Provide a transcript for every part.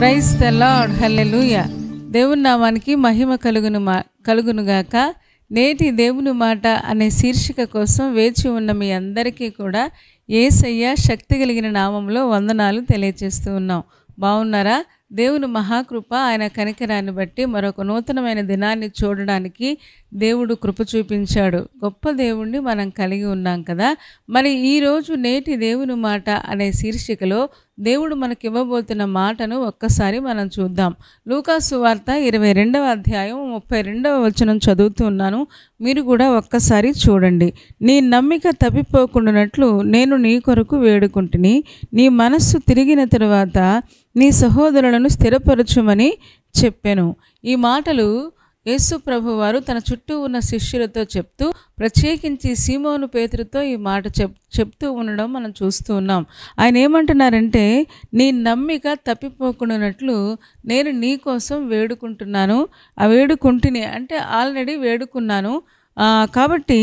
Praise the lord, హల్లెలూయా. దేవుని నామానికి మహిమ కలుగునుగాక. నేటి దేవుని మాట అనే శీర్షిక కోసం వేచి ఉన్న మీ అందరికీ కూడా యేసయ్య శక్తి కలిగిన నామంలో వందనాలు తెలియజేస్తూ ఉన్నాం. బాగున్నారా? దేవుని మహాకృప, ఆయన కనికరాన్ని బట్టి మరొక నూతనమైన దినాన్ని చూడడానికి దేవుడు కృప చూపించాడు. గొప్ప దేవుణ్ణి మనం కలిగి ఉన్నాం కదా. మరి ఈరోజు నేటి దేవుని మాట అనే శీర్షికలో దేవుడు మనకి ఇవ్వబోతున్న మాటను ఒక్కసారి మనం చూద్దాం. లూకా సువార్త 22వ అధ్యాయం 32వ వచనం చదువుతున్నాను. మీరు కూడా ఒక్కసారి చూడండి. నీ నమ్మిక తప్పిపోకుండానట్లు నేను నీ కొరకు వేడుకుంటుని, నీ మనస్సు తిరిగిన తరువాత నీ సహోదరులను స్థిరపరచుమని చెప్పెను. ఈ మాటలు యేసు ప్రభు వారు తన చుట్టూ ఉన్న శిష్యులతో చెప్తూ, ప్రత్యేకించి సీమోను పేతురుతో ఈ మాట చెప్తూ ఉండడం మనం చూస్తూ ఉన్నాం. ఆయన ఏమంటున్నారంటే, నీ నమ్మిక తప్పిపోకుండానట్లు నేను నీ కోసం వేడుకుంటున్నాను. ఆ వేడుకుంటుని అంటే ఆల్రెడీ వేడుకున్నాను కాబట్టి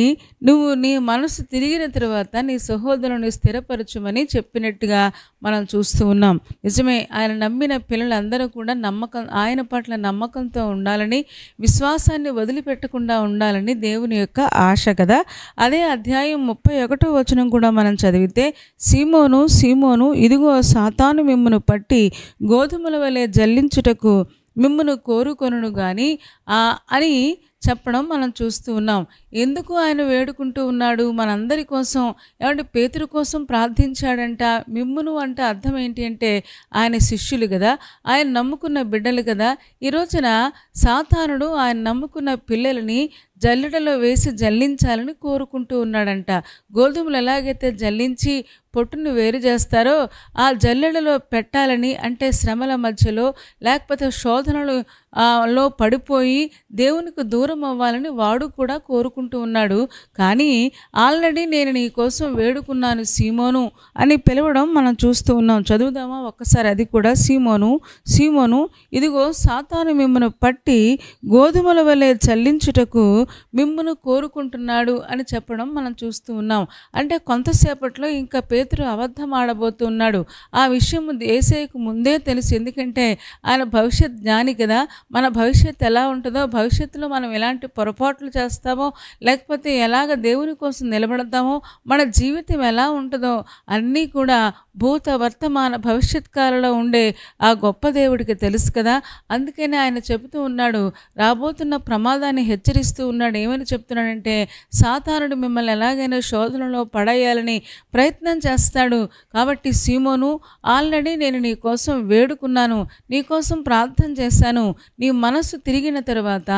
నువ్వు నీ మనసు తిరిగిన తర్వాత నీ సహోదరుని స్థిరపరచుమని చెప్పినట్టుగా మనం చూస్తూ ఉన్నాం. నిజమే, ఆయన నమ్మిన పిల్లలందరూ కూడా ఆయన పట్ల నమ్మకంతో ఉండాలని, విశ్వాసాన్ని వదిలిపెట్టకుండా ఉండాలని దేవుని యొక్క ఆశ కదా. అదే అధ్యాయం 31వ వచనం కూడా మనం చదివితే, సీమోను సీమోను, ఇదిగో సాతాను మిమ్మును పట్టి గోధుమల వలె జల్లించుటకు మిమ్మును కోరుకొనును గాని అని చెప్పడం మనం చూస్తూ ఉన్నాం. ఎందుకు ఆయన వేడుకుంటూ ఉన్నాడు? మనందరి కోసం, ఏమంటే పేతురు కోసం ప్రార్థించాడంట. మిమ్మును అంటే అర్థం ఏంటి అంటే ఆయన శిష్యులు కదా, ఆయన నమ్ముకున్న బిడ్డలు కదా. ఈ రోజున సాతానుడు ఆయన నమ్ముకున్న పిల్లలని జల్లెడలో వేసి జల్లించాలని కోరుకుంటూ ఉన్నాడంట. గోధుమలు ఎలాగైతే జల్లించి పొట్టును వేరు చేస్తారో ఆ జల్లెడలో పెట్టాలని, అంటే శ్రమల మధ్యలో లేకపోతే శోధనలు లో పడిపోయి దేవునికి దూరం అవ్వాలని వాడు కూడా కోరుకుంటూ ఉన్నాడు. కానీ ఆల్రెడీ నేను నీ కోసం వేడుకున్నాను సీమోను అని పిలవడం మనం చూస్తూ ఉన్నాం. చదువుదామా ఒక్కసారి అది కూడా. సీమోను సీమోను, ఇదిగో సాతాను మిమ్మును పట్టి గోధుమల వలె చల్లించుటకు మిమ్మును కోరుకుంటున్నాడు అని చెప్పడం మనం చూస్తూ ఉన్నాం. అంటే కొంతసేపట్లో ఇంకా పేతురు అబద్ధం ఆడబోతున్నాడు. ఆ విషయం యేసయ్యకు ముందే తెలుసు. ఎందుకంటే ఆయన భవిష్యత్ జ్ఞాని కదా. మన భవిష్యత్తు ఎలా ఉంటుందో, భవిష్యత్తులో మనం ఎలాంటి పొరపాట్లు చేస్తామో, లేకపోతే ఎలాగ దేవుని కోసం నిలబడతామో, మన జీవితం ఎలా ఉంటుందో అన్నీ కూడా భూత వర్తమాన భవిష్యత్ కాలంలో ఉండే ఆ గొప్ప దేవుడికి తెలుసు కదా. అందుకనే ఆయన చెబుతూ ఉన్నాడు, రాబోతున్న ప్రమాదాన్ని హెచ్చరిస్తూ ఉన్నాడు. ఏమని చెప్తున్నాడంటే, సాతానుడు మిమ్మల్ని ఎలాగైనా శోధనలో పడేయాలని ప్రయత్నం చేస్తాడు. కాబట్టి సీమోను, ఆల్రెడీ నేను నీ కోసం వేడుకున్నాను, నీ కోసం ప్రార్థన చేశాను. నీ మనసు తిరిగిన తర్వాత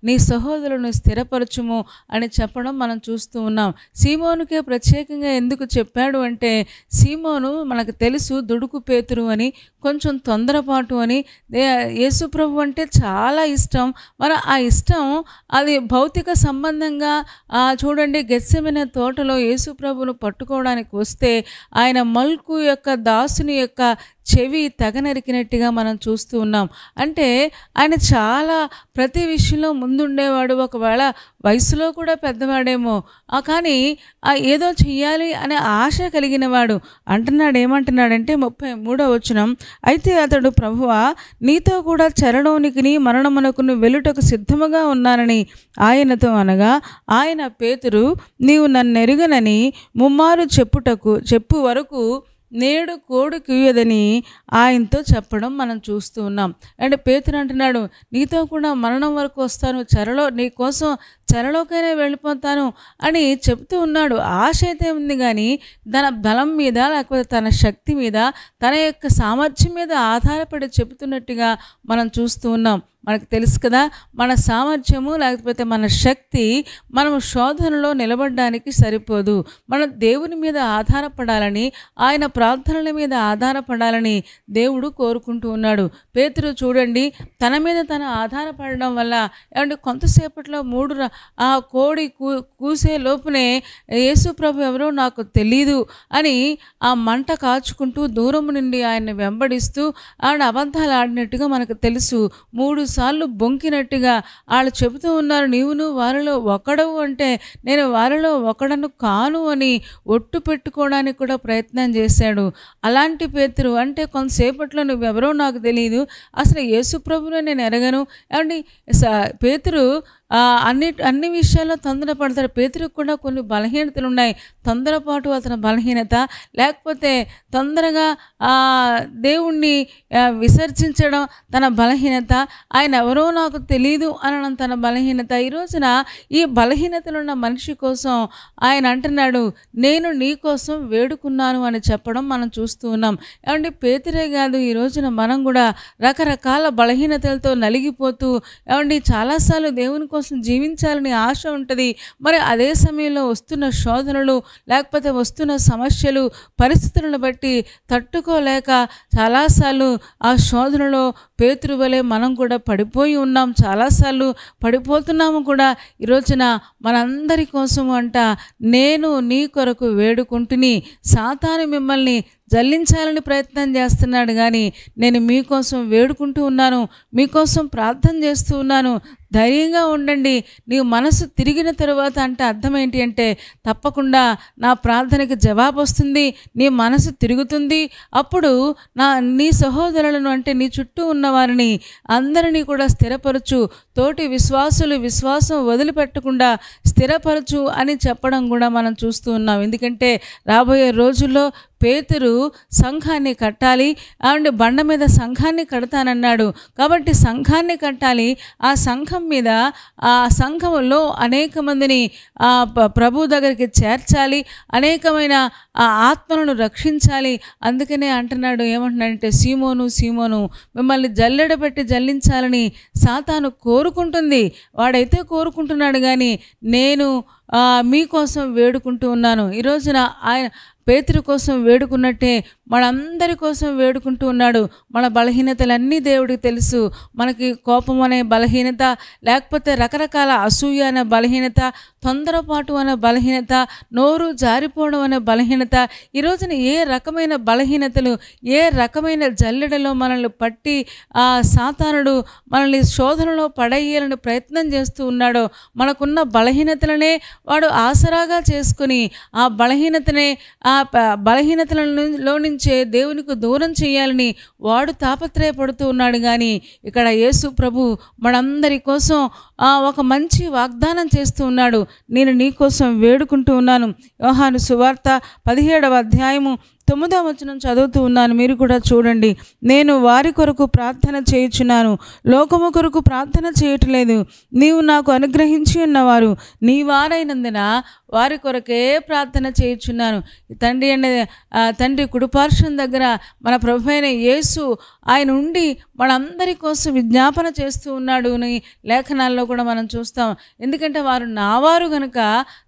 నీ సహోదరులను స్థిరపరచుము అని చెప్పడం మనం చూస్తూ ఉన్నాం. సీమోనుకే ప్రత్యేకంగా ఎందుకు చెప్పాడు అంటే, సీమోను మనకు తెలుసు దుడుకు పేతురు అని, కొంచెం తొందరపాటు అని. యేసుప్రభు అంటే చాలా ఇష్టం. మరి ఆ ఇష్టం అది భౌతిక సంబంధంగా చూడండి, గెత్సెమనే తోటలో యేసుప్రభును పట్టుకోవడానికి వస్తే ఆయన మల్కు యొక్క దాసుని యొక్క చెవి తెగనరికినట్టుగా మనం చూస్తూ ఉన్నాం. అంటే ఆయన చాలా ప్రతి విషయంలో ముందుండేవాడు. ఒకవేళ వయసులో కూడా పెద్దవాడేమో, కానీ ఏదో చెయ్యాలి అనే ఆశ కలిగిన వాడు. ఏమంటున్నాడంటే 33వ వచనం, అయితే అతడు, ప్రభువా, నీతో కూడా చెరలోనికి మరణమునకును వెలుటకు సిద్ధముగా ఉన్నానని ఆయనతో అనగా, ఆయన పేతురు, నీవు నన్నెరుగనని ముమ్మారు చెప్పు వరకు నేడు కోడి కూయదని ఆయనతో చెప్పడం మనం చూస్తూ ఉన్నాం. అంటే పేతురు అంటున్నాడు, నీతో కూడా మరణం వరకు వస్తాను, నీ కోసం చెరలోకైనా వెళ్ళిపోతాను అని చెప్తూ ఉన్నాడు. ఆశ అయితే ఉంది, కానీ తన బలం మీద లేకపోతే తన శక్తి మీద, తన యొక్క సామర్థ్యం మీద ఆధారపడి చెబుతున్నట్టుగా మనం చూస్తూ ఉన్నాం. మనకు తెలుసు కదా, మన సామర్థ్యము లేకపోతే మన శక్తి మనము శోధనలో నిలబడడానికి సరిపోదు. మనం దేవుని మీద ఆధారపడాలని, ఆయన ప్రార్థనల మీద ఆధారపడాలని దేవుడు కోరుకుంటూ ఉన్నాడు. పేతురు చూడండి, తన మీద తన ఆధారపడడం వల్ల, ఏమంటే కొంతసేపట్లో ఆ కోడి కూసే లోపునే యేసు ప్రభు ఎవరో నాకు తెలీదు అని ఆ మంట కాచుకుంటూ దూరం నుండి ఆయన్ని వెంబడిస్తూ ఆవిడ అబద్ధాలు ఆడినట్టుగా మనకు తెలుసు. 3 సార్లు బొంకినట్టుగా వాళ్ళు చెబుతూ ఉన్నారు, నీవును వారిలో ఒకడవు అంటే నేను వారిలో ఒకడను కాను అని ఒట్టు పెట్టుకోవడానికి కూడా ప్రయత్నం చేశాడు. అలాంటి పేతురు అంటే కొంతసేపట్లో నువ్వెవరో నాకు తెలియదు, అసలు యేసు ప్రభువుని నేను ఎరగను. ఏమండి పేతురు అన్ని విషయాల్లో తొందరపడతాడు. పేతురుకు కూడా కొన్ని బలహీనతలు ఉన్నాయి. తొందరపాటు అతని బలహీనత, లేకపోతే తొందరగా దేవుణ్ణి విసర్జించడం తన బలహీనత, ఆయన ఎవరో నాకు తెలీదు అనడం తన బలహీనత. ఈ రోజున ఈ బలహీనతలున్న మనిషి కోసం ఆయన అంటున్నాడు, నేను నీ కోసం వేడుకున్నాను అని చెప్పడం మనం చూస్తూ ఉన్నాం. ఏమంటే పేతురే కాదు, ఈ రోజున మనం కూడా రకరకాల బలహీనతలతో నలిగిపోతూ ఏమండి చాలాసార్లు దేవుని కోసం జీవించాలని ఆశ ఉంటుంది. మరి అదే సమయంలో వస్తున్న శోధనలు, లేకపోతే వస్తున్న సమస్యలు, పరిస్థితులను బట్టి తట్టుకోలేక చాలాసార్లు ఆ శోధనలో పేతురు వలె మనం కూడా పడిపోయి ఉన్నాం. చాలాసార్లు పడిపోతున్నాము కూడా. ఈ రోజున మనందరి కోసం అంట నేను నీ కొరకు వేడుకుంటుని, సాతాను మిమ్మల్ని జల్లించాలని ప్రయత్నం చేస్తున్నాడు, కానీ నేను మీకోసం వేడుకుంటూ ఉన్నాను, మీకోసం ప్రార్థన చేస్తూ ఉన్నాను. ధైర్యంగా ఉండండి. నీవు మనసు తిరిగిన తరువాత అంటే అర్థం ఏంటి అంటే తప్పకుండా నా ప్రార్థనకి జవాబు వస్తుంది, నీ మనసు తిరుగుతుంది. అప్పుడు నీ సహోదరులను అంటే నీ చుట్టూ ఉన్న వారిని అందరినీ కూడా స్థిరపరచు, తోటి విశ్వాసులు విశ్వాసం వదిలిపెట్టకుండా స్థిరపరచు అని చెప్పడం కూడా మనం చూస్తూ ఉన్నాం. ఎందుకంటే రాబోయే రోజుల్లో పేతురు సంఘాన్ని కట్టాలి, ఆవిడ బండ మీద సంఘాన్ని కడతానన్నాడు. కాబట్టి సంఘాన్ని కట్టాలి. ఆ సంఘం మీద ఆ సంఘంలో అనేక మందిని ప్రభు దగ్గరికి చేర్చాలి, అనేకమైన ఆత్మలను రక్షించాలి. అందుకనే అంటున్నాడు, ఏమంటున్నాడంటే సీమోను సీమోను మిమ్మల్ని జల్లెడబెట్టి జల్లించాలని సాతాను కోరుకుంటుంది. వాడైతే కోరుకుంటున్నాడు, కానీ నేను మీకోసం వేడుకుంటూ ఉన్నాను. ఈ రోజున ఆయన పేతురు కోసం వేడుకున్నట్టే మనందరి కోసం వేడుకుంటూ ఉన్నాడు. మన బలహీనతలన్నీ దేవుడికి తెలుసు. మనకి కోపం అనే బలహీనత, లేకపోతే రకరకాల అసూయ అనే బలహీనత, తొందరపాటు అనే బలహీనత, నోరు జారిపోవడం అనే బలహీనత, ఈ రోజున ఏ రకమైన బలహీనతలు, ఏ రకమైన జల్లెడలో మనల్ని పట్టి సాతానుడు మనల్ని శోధనలో పడేయాలని ప్రయత్నం చేస్తూ ఉన్నాడో, మనకున్న బలహీనతలనే ఆసరాగా చేసుకుని ఆ బలహీనతలలో నుంచే దేవునికి దూరం చేయాలని వాడు తాపత్రయపడుతూ ఉన్నాడు. కానీ ఇక్కడ యేసు ప్రభు మనందరి కోసం ఒక మంచి వాగ్దానం చేస్తూ ఉన్నాడు. నేను నీ కోసం వేడుకుంటూ ఉన్నాను. యోహాను సువార్త 17వ అధ్యాయము 9వ వచనం చదువుతూ ఉన్నాను, మీరు కూడా చూడండి. నేను వారి కొరకు ప్రార్థన చేయుచున్నాను, లోకము కొరకు ప్రార్థన చేయట్లేదు. నీవు నాకు అనుగ్రహించి ఉన్నవారు నీ వారైనందున వారి కొరకే ప్రార్థన చేయుచున్నాను. తండ్రి కుడిపార్శ్వం దగ్గర మన ప్రభువైన యేసు ఆయన ఉండి మనందరి కోసం విజ్ఞాపన చేస్తూ ఉన్నాడు అని లేఖనాల్లో కూడా మనం చూస్తాం. ఎందుకంటే వారు నావారు గనుక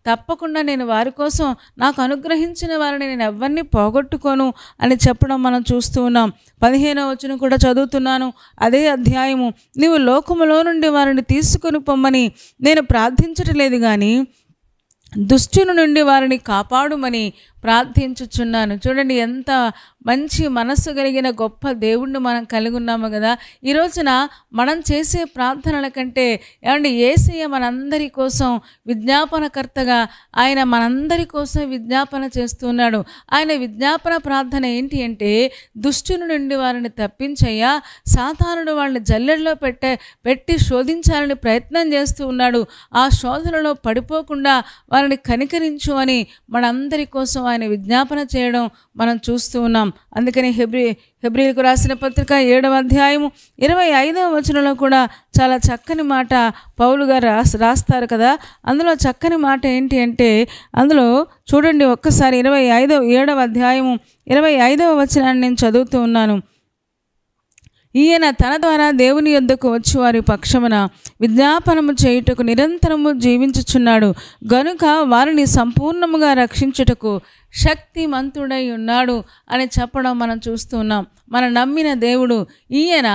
తప్పకుండా నేను వారి కోసం, నాకు అనుగ్రహించిన వారిని నేను ఎవరిని పోగొట్టుకోను అని చెప్పడం మనం చూస్తూ ఉన్నాం. 15వ వచనం కూడా చదువుతున్నాను, అదే అధ్యాయము. నీవు లోకములో నుండి వారిని తీసుకొని పొమ్మని నేను ప్రార్థించట్లేదు, కానీ దుష్టుని నుండి వారిని కాపాడుమని ప్రార్థించుచున్నాను. చూడండి, ఎంత మంచి మనస్సు కలిగిన గొప్ప దేవుణ్ణి మనం కలిగి ఉన్నాము కదా. ఈ రోజున మనం చేసే ప్రార్థనల కంటే ఏమండి యేసయ్య మనందరి కోసం విజ్ఞాపనకర్తగా ఆయన మనందరి కోసం విజ్ఞాపన చేస్తున్నాడు. ఆయన విజ్ఞాపన ప్రార్థన ఏంటి అంటే, దుష్టుని నుండి వారిని తప్పించయ్యా, సాతానుడు వాళ్ళని జల్లెడలో పెట్టి శోధించాలని ప్రయత్నం చేస్తూ ఉన్నాడు. ఆ శోధనలో పడిపోకుండా వారిని కనికరించు అని మనందరి కోసం ఆయన విజ్ఞాపన చేయడం మనం చూస్తూ ఉన్నాం. అందుకని హెబ్రీలకు రాసిన పత్రిక 7వ అధ్యాయము 25వ వచనంలో కూడా చాలా చక్కని మాట పౌలు గారు రాస్తారు కదా. అందులో చక్కని మాట ఏంటి అంటే, అందులో చూడండి ఒక్కసారి 7వ అధ్యాయము 25వ వచనాన్ని నేను చదువుతూ ఉన్నాను. ఈయన తన ద్వారా దేవుని యొద్దకు వచ్చి వారి పక్షమున విజ్ఞాపనము చేయుటకు నిరంతరము జీవించుచున్నాడు గనుక వారిని సంపూర్ణముగా రక్షించుటకు శక్తిమంతుడై ఉన్నాడు అని చెప్పడం మనం చూస్తున్నాం. మనం నమ్మిన దేవుడు ఈయన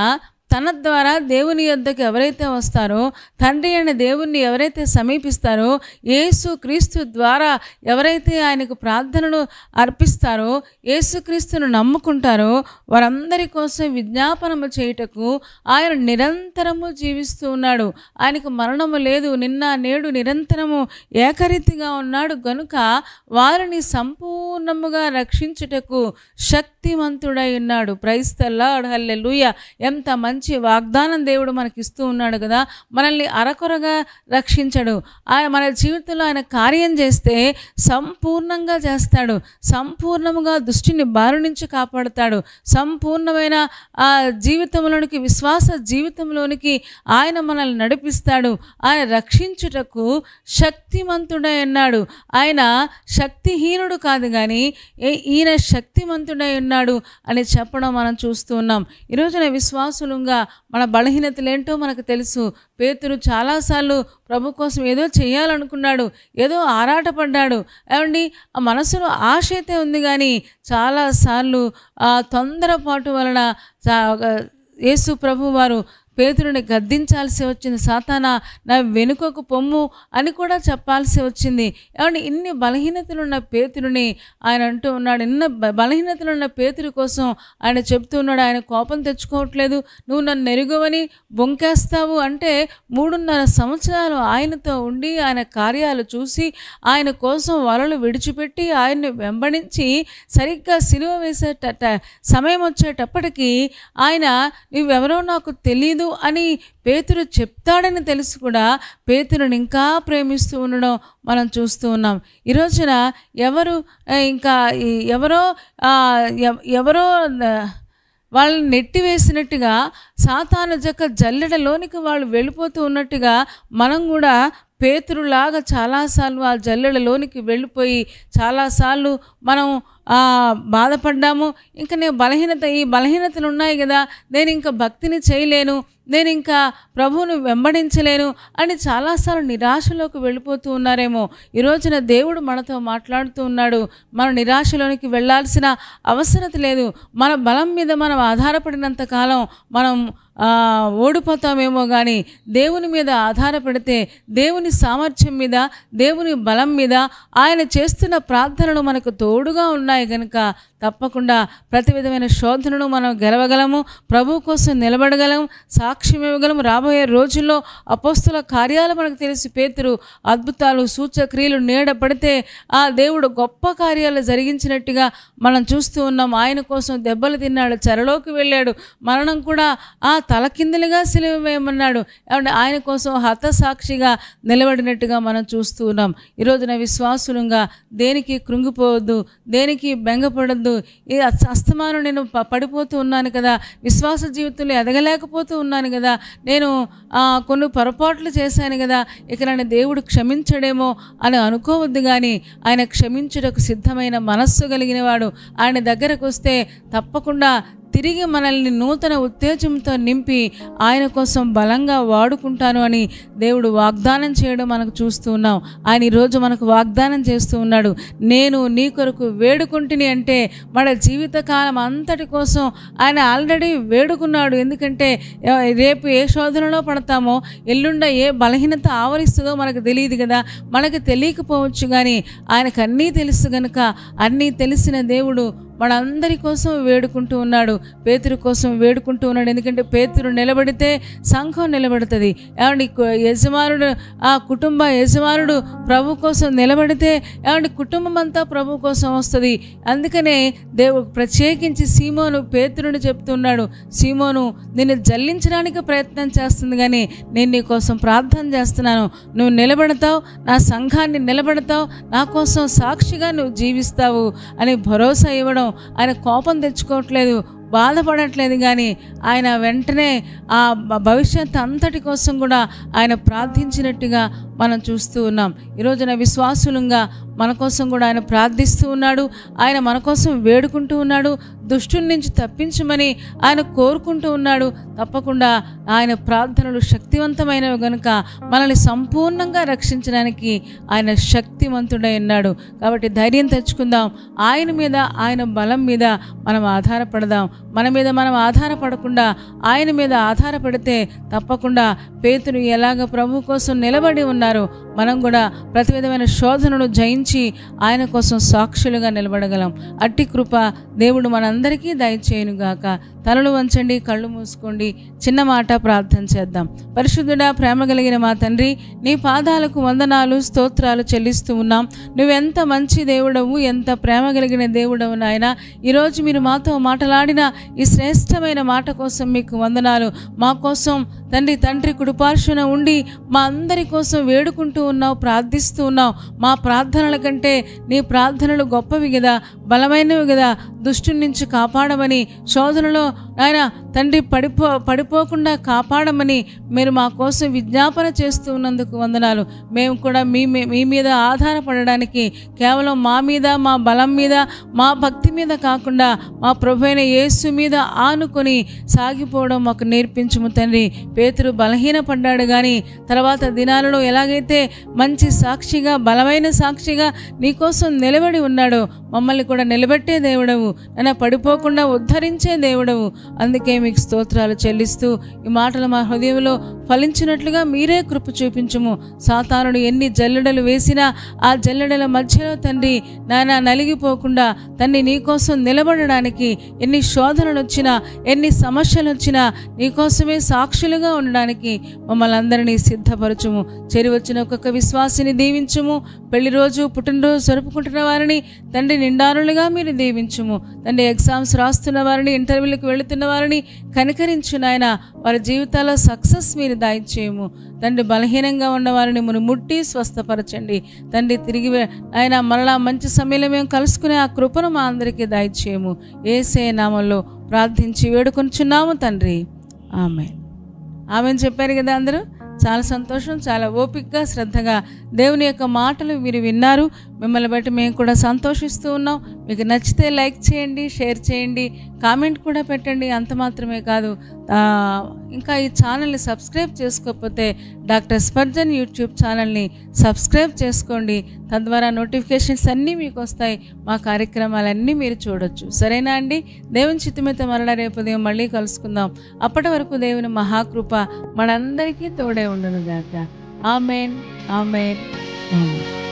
తన ద్వారా దేవుని యొద్దకు ఎవరైతే వస్తారో, తండ్రి అయిన దేవుణ్ణి ఎవరైతే సమీపిస్తారో, యేసు క్రీస్తు ద్వారా ఎవరైతే ఆయనకు ప్రార్థనలు అర్పిస్తారో, యేసుక్రీస్తును నమ్ముకుంటారో వారందరి కోసం విజ్ఞాపనము చేయుటకు ఆయన నిరంతరము జీవిస్తూ ఉన్నాడు. ఆయనకు మరణము లేదు. నిన్న నేడు నిరంతరము ఏకరీతిగా ఉన్నాడు గనుక వారిని సంపూర్ణముగా రక్షించుటకు శక్తిమంతుడై ఉన్నాడు. ప్రైజ్ ది లార్డ్, హల్లెలూయా. ఎంత మంచి వాగ్దానం దేవుడు మనకి ఇస్తూ ఉన్నాడు కదా. మనల్ని అరకొరగా రక్షించడు. ఆయన మన జీవితంలో ఆయన కార్యం చేస్తే సంపూర్ణంగా చేస్తాడు. సంపూర్ణముగా దుష్టిని బారి నుంచి కాపాడుతాడు. సంపూర్ణమైన ఆ జీవితంలోనికి, విశ్వాస జీవితంలోనికి ఆయన మనల్ని నడిపిస్తాడు. ఆయన రక్షించుటకు శక్తిమంతుడై ఉన్నాడు. ఆయన శక్తిహీనుడు కాదు కానీ ఈయన శక్తిమంతుడై ఉన్నాడు అని చెప్పడం మనం చూస్తూ ఉన్నాం. ఈరోజున విశ్వాసులుగా మన బలహీనతలు ఏంటో మనకు తెలుసు. పేతురు చాలాసార్లు ప్రభు కోసం ఏదో చేయాలనుకున్నాడు, ఏదో ఆరాటపడ్డాడు. ఏమండి, ఆ మనసులో ఆశ అయితే ఉంది కానీ చాలాసార్లు ఆ తొందరపాటు వలన యేసు ప్రభు వారు పేతురుని గద్దించాల్సి వచ్చింది. సాతానా, నా వెనుకకు పొమ్ము అని కూడా చెప్పాల్సి వచ్చింది. ఏమంటే ఇన్ని బలహీనతలున్న పేతురుని ఆయన అంటూ ఉన్నాడు. ఇన్ని బలహీనతలున్న పేతురు కోసం ఆయన చెప్తూ ఉన్నాడు. ఆయన కోపం తెచ్చుకోవట్లేదు. నువ్వు నన్ను ఎరుగవని బొంకేస్తావు అంటే 3.5 సంవత్సరాలు ఆయనతో ఉండి ఆయన కార్యాలు చూసి ఆయన కోసం వలలు విడిచిపెట్టి ఆయన్ని వెంబడించి సరిగ్గా సిలువ వేసే సమయం వచ్చేటప్పటికీ ఆయన నువ్వెవరో నాకు తెలీదు అని పేతురు చెప్తాడని తెలిసి కూడా పేతురుని ఇంకా ప్రేమిస్తూ ఉండడం మనం చూస్తూ ఉన్నాం. ఈరోజున ఎవరో వాళ్ళని నెట్టివేసినట్టుగా సాతాను యొక్క జల్లెడలోనికి వాళ్ళు వెళ్ళిపోతూ ఉన్నట్టుగా మనం కూడా పేతురులాగా చాలాసార్లు ఆ జల్లెడలోనికి వెళ్ళిపోయి చాలాసార్లు మనం బాధపడ్డాము. ఇంకా ఈ బలహీనతలు ఉన్నాయి కదా, నేను ఇంకా భక్తిని చేయలేను, నేను ఇంకా ప్రభువును వెంబడించలేను అని చాలాసార్లు నిరాశలోకి వెళ్ళిపోతూ ఉన్నారేమో. ఈరోజున దేవుడు మనతో మాట్లాడుతూ ఉన్నాడు. మనం నిరాశలోనికి వెళ్ళాల్సిన అవసరం లేదు. మన బలం మీద మనం ఆధారపడినంత కాలం మనం ఓడిపోతామేమో కానీ దేవుని మీద ఆధారపడితే, దేవుని సామర్థ్యం మీద, దేవుని బలం మీద, ఆయన చేస్తున్న ప్రార్థనలు మనకు తోడుగా ఉన్నాయి కనుక తప్పకుండా ప్రతి విధమైన శోధనను మనం గెలవగలము, ప్రభు కోసం నిలబడగలము, సాక్ష్యం ఇవ్వగలము. రాబోయే రోజుల్లో అపోస్తుల కార్యాలు మనకు తెలిసి పేతురు అద్భుతాలు, సూచక్రియలు నీడ పడితే ఆ దేవుడు గొప్ప కార్యాలు జరిగించినట్టుగా మనం చూస్తూ ఉన్నాం. ఆయన కోసం దెబ్బలు తిన్నాడు, చెరలోకి వెళ్ళాడు, మరణం కూడా తలకిందులుగా సిలువ వేయమన్నాడు. ఆయన కోసం హతసాక్షిగా నిలబడినట్టుగా మనం చూస్తూ ఉన్నాం. ఈరోజున విశ్వాసులుగా దేనికి కృంగిపోవద్దు, దేనికి బెంగపడద్దు. ఈ అస్తమానం నేను పడిపోతూ ఉన్నాను కదా, విశ్వాస జీవితంలో ఎదగలేకపోతూ ఉన్నాను కదా, నేను కొన్ని పొరపాట్లు చేశాను కదా, ఇక నన్ను దేవుడు క్షమించడేమో అని అనుకోవద్దు. కానీ ఆయన క్షమించుటకు సిద్ధమైన మనస్సు కలిగిన వాడు. ఆయన దగ్గరకు వస్తే తప్పకుండా తిరిగి మనల్ని నూతన ఉత్తేజంతో నింపి ఆయన కోసం బలంగా వాడుకుంటాను అని దేవుడు వాగ్దానం చేయడం మనకు చూస్తూ ఉన్నాం. ఆయన ఈరోజు మనకు వాగ్దానం చేస్తూ ఉన్నాడు. నేను నీ కొరకు వేడుకుంటుని అంటే మన జీవితకాలం అంతటి కోసం ఆయన ఆల్రెడీ వేడుకున్నాడు. ఎందుకంటే రేపు ఏ శోధనలో పడతామో, ఎల్లుండ ఏ బలహీనత ఆవరిస్తుందో మనకు తెలియదు కదా. మనకు తెలియకపోవచ్చు కానీ ఆయనకు అన్నీ తెలుసు కనుక అన్నీ తెలిసిన దేవుడు మనందరి కోసం వేడుకుంటూ ఉన్నాడు. పేతురు కోసం వేడుకుంటూ ఉన్నాడు. ఎందుకంటే పేతురు నిలబడితే సంఘం నిలబడుతుంది. ఏమండి, యజమానుడు కుటుంబ యజమానుడు ప్రభు కోసం నిలబడితే ఏమండి కుటుంబం అంతా ప్రభు కోసం వస్తుంది. అందుకనే దేవుడు ప్రత్యేకించి సీమోను పేతురుని చెప్తున్నాడు, సీమోను నిన్ను జల్లించడానికి ప్రయత్నం చేస్తుంది కానీ నేను నీ కోసం ప్రార్థన చేస్తున్నాను. నువ్వు నిలబడతావు, నా సంఘాన్ని నిలబడతావు, నా కోసం సాక్షిగా నువ్వు జీవిస్తావు అని భరోసా ఇవ్వడం. ఆయన కోపం తెచ్చుకోవట్లేదు, బాధపడట్లేదు కానీ ఆయన వెంటనే ఆ భవిష్యత్తు అంతటి కోసం కూడా ఆయన ప్రార్థించినట్టుగా మనం చూస్తూ ఉన్నాం. ఈరోజున విశ్వాసులంగా మన కోసం కూడా ఆయన ప్రార్థిస్తూ ఉన్నాడు. ఆయన మన కోసం వేడుకుంటూ ఉన్నాడు. దుష్టుని నుంచి తప్పించమని ఆయన కోరుకుంటూ ఉన్నాడు. తప్పకుండా ఆయన ప్రార్థనలు శక్తివంతమైనవి గనుక మనల్ని సంపూర్ణంగా రక్షించడానికి ఆయన శక్తివంతుడై ఉన్నాడు. కాబట్టి ధైర్యం తెచ్చుకుందాం. ఆయన మీద, ఆయన బలం మీద మనం ఆధారపడదాం. మన మీద మనం ఆధారపడకుండా ఆయన మీద ఆధారపడితే తప్పకుండా పేతురు ఎలాగ ప్రభు కోసం నిలబడి ఉన్నారో మనం కూడా ప్రతి విధమైన శోధనను జయించి ఆయన కోసం సాక్షులుగా నిలబడగలం. అట్టి కృప దేవుడు మనందరికీ దయచేయునుగాక. తలలు వంచండి, కళ్ళు మూసుకోండి. చిన్న మాట ప్రార్థన చేద్దాం. పరిశుద్ధుడా, ప్రేమ కలిగిన మా తండ్రి, నీ పాదాలకు వందనాలు, స్తోత్రాలు చెల్లిస్తూ ఉన్నాం. నువ్వెంత మంచి దేవుడవు, ఎంత ప్రేమ కలిగిన దేవుడవు నాయన. ఈరోజు మీరు మాతో మాట్లాడిన ఈ శ్రేష్టమైన మాట కోసం మీకు వందనాలు. మా కోసం తండ్రి కుడిపార్శ్వన ఉండి మా అందరి కోసం వేడుకుంటూ ఉన్నావు, ప్రార్థిస్తూ ఉన్నావు. మా ప్రార్థనల కంటే నీ ప్రార్థనలు గొప్పవి కదా, బలమైనవి కదా. దుష్టుని నుంచి కాపాడమని, శోధనలో నాయన తండ్రి పడిపోకుండా కాపాడమని మీరు మా కోసం విజ్ఞాపన చేస్తూ ఉన్నందుకు వందనాలు. మేము కూడా మీ మీద ఆధారపడడానికి కేవలం మా మీద, మా బలం మీద, మా భక్తి మీద కాకుండా మా ప్రభువైన యేసు మీద ఆనుకొని సాగిపోవడం మాకు నేర్పించుము తండ్రి. పేతురు బలహీనపడ్డాడు, కానీ తర్వాత దినాలలో ఎలాగైతే మంచి సాక్షిగా, బలమైన సాక్షిగా నీకోసం నిలబడి ఉన్నాడో మమ్మల్ని కూడా నిలబెట్టే దేవుడవు, నన్ను పడిపోకుండా ఉద్ధరించే దేవుడవు. అందుకే మీకు స్తోత్రాలు చెల్లిస్తూ ఈ మాటలు మా హృదయంలో ఫలించినట్లుగా మీరే కృప చూపించుము. సాతానుడు ఎన్ని జల్లెడలు వేసినా ఆ జల్లెడల మధ్యలో తండ్రి నాయన నలిగిపోకుండా తండ్రి నీకోసం నిలబడడానికి, ఎన్ని శోధనలు వచ్చినా, ఎన్ని సమస్యలు వచ్చినా నీకోసమే సాక్షులుగా ఉండడానికి మమ్మల్ని అందరినీ సిద్ధపరచుము. చేరి వచ్చిన ఒక్కొక్క విశ్వాసిని దీవించుము. పెళ్లి రోజు, పుట్టినరోజు జరుపుకుంటున్న వారిని తండ్రి నిండారులుగా మీరు దీవించుము. తండ్రి ఎగ్జామ్స్ రాస్తున్న వారిని, ఇంటర్వ్యూలకు వెళుతున్న వారిని కనికరించు నాయన. వారి జీవితాల్లో సక్సెస్ మీరు దయచేయము తండ్రి. బలహీనంగా ఉన్న వారిని మనం ముట్టి స్వస్థపరచండి తండ్రి. తిరిగి ఆయన మరలా మంచి సమయంలో మేము కలుసుకునే ఆ కృపను మా అందరికీ దయచేయము. యేసే నామములో ప్రార్థించి వేడుకొంచున్నాము తండ్రి. ఆమెన్ చెప్పారు కదా అందరూ. చాలా సంతోషం. చాలా ఓపికగా, శ్రద్ధగా దేవుని యొక్క మాటలు మీరు విన్నారు. మిమ్మల్ని బట్టి మేము కూడా సంతోషిస్తూ ఉన్నాం. మీకు నచ్చితే లైక్ చేయండి, షేర్ చేయండి, కామెంట్ కూడా పెట్టండి. అంత మాత్రమే కాదు, ఇంకా ఈ ఛానల్ని సబ్స్క్రైబ్ చేసుకోకపోతే డాక్టర్ స్పర్జన్ యూట్యూబ్ ఛానల్ని సబ్స్క్రైబ్ చేసుకోండి. తద్వారా నోటిఫికేషన్స్ అన్నీ మీకు వస్తాయి. మా కార్యక్రమాలన్నీ మీరు చూడొచ్చు. సరేనా అండి? దేవుని చిత్తమైతే మరలా రేపు ఉదయం మళ్ళీ కలుసుకుందాం. అప్పటి వరకు దేవుని మహాకృప మనందరికీ తోడే ఉండును గాక. ఆమేన్, ఆమేన్, ఆమేన్.